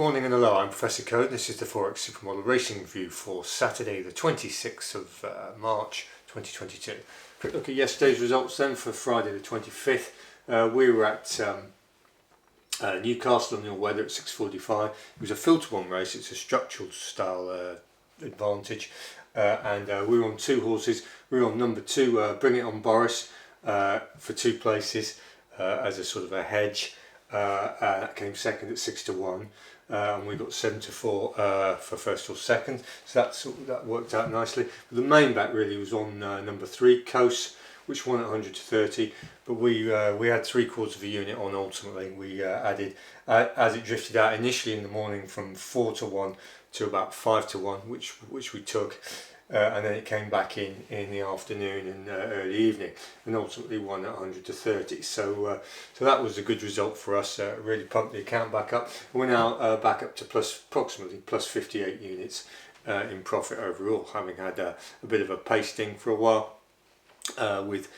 morning and hello, I'm Professor Code. This is the Forex Supermodel Racing Review for Saturday the 26th of March 2022. Quick look at yesterday's results then for Friday the 25th. We were at Newcastle on the all-weather at 6:45. It was a filter one race, it's a structural style advantage, and we were on two horses. We were on number 2, Bring It On Boris, for 2 places as a sort of a hedge. That came second at 6-1, and we got 7-4 for first or second, so that worked out nicely. But the main bet really was on number 3, Coase, which won at 100-30, but we had 3/4 of a unit on ultimately. We added, as it drifted out initially in the morning, from 4-1 to about 5-1, which we took. And then it came back in the afternoon and early evening, and ultimately won at 100-30. So that was a good result for us. Really pumped the account back up. We're now back up to approximately plus 58 units in profit overall, having had a bit of a pasting for a while, with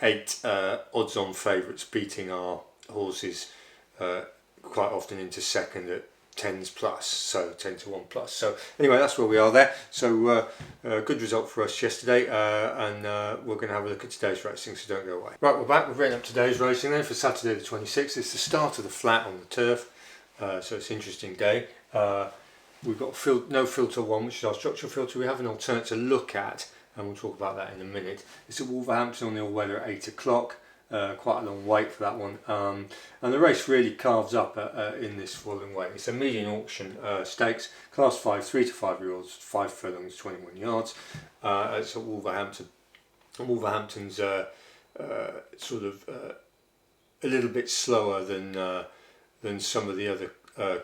8 odds-on favourites beating our horses quite often into second at 10s plus, so 10-1 plus. So anyway, that's where we are there. So good result for us yesterday, and we're going to have a look at today's racing, so don't go away. Right, we're back. We've written up today's racing then for Saturday the 26th. It's the start of the flat on the turf, so it's an interesting day. We've got no filter 1, which is our structural filter. We have an alternate to look at, and we'll talk about that in a minute. It's at Wolverhampton on the all-weather at 8 o'clock. Quite a long wait for that one, and the race really carves up in this following way. It's a median auction stakes, class 5, 3 to 5 year olds, 5 furlongs, 21 yards. It's at Wolverhampton. Wolverhampton's sort of a little bit slower than some of the other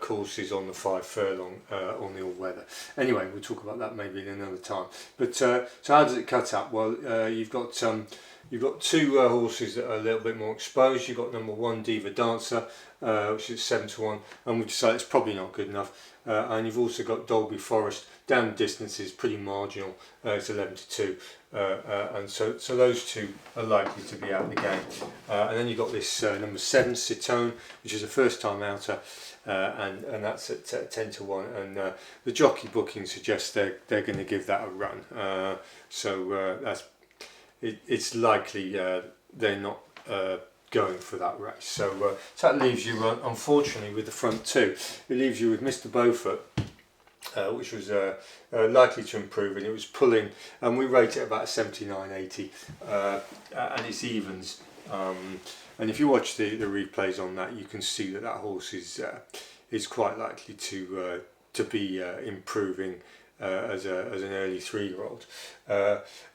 courses on the 5 furlong on the all-weather. Anyway, we'll talk about that maybe in another time. But so how does it cut up? Well, you've got 2 horses that are a little bit more exposed. You've got number 1, Diva Dancer, which is 7-1, and we've decided it's probably not good enough. And you've also got Dolby Forest, down the distance is pretty marginal, it's 11-2, and so those 2 are likely to be out of the game. And then you've got this number 7, Citone, which is a first time outer, and that's at 10-1, and the jockey booking suggests they're going to give that a run. It's likely they're not going for that race. So that leaves you, unfortunately, with the front 2. It leaves you with Mr. Beaufort, which was likely to improve, and it was pulling, and we rate it about 79-80, and it's evens. And if you watch the replays on that, you can see that horse is quite likely to be improving as an early 3-year-old.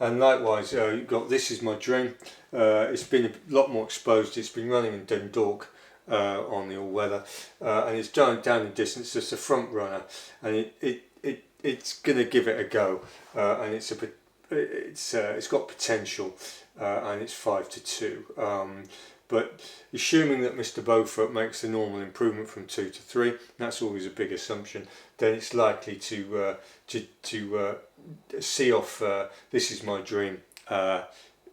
And likewise, you've got This Is My Dream. It's been a lot more exposed. It's been running in Dundalk on the all-weather, and it's down in distance. It's a front runner, and it's going to give it a go, and it's got potential, and it's 5-2. But assuming that Mr. Beaufort makes the normal improvement from 2 to 3, that's always a big assumption, then it's likely to see off This Is My Dream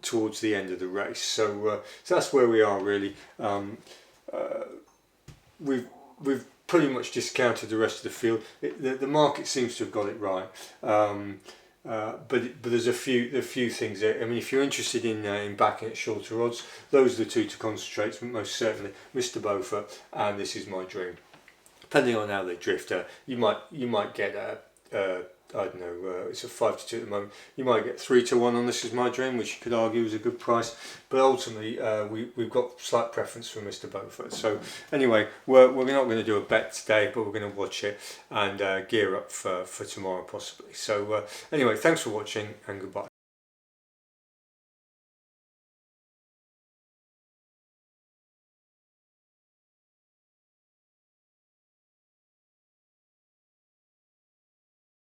towards the end of the race. So that's where we are really. We've pretty much discounted the rest of the field. The market seems to have got it right. But there's a few things there. I mean, if you're interested in backing at shorter odds, those are the 2 to concentrate. Most certainly, Mr. Beaufort and This Is My Dream. Depending on how they drift, you might get I don't know. It's a 5-2 at the moment. You might get 3-1 on This Is My Dream, which you could argue is a good price. But ultimately, we've got slight preference for Mr. Beaufort. So anyway, we're not going to do a bet today, but we're going to watch it and gear up for tomorrow possibly. So anyway, thanks for watching and goodbye.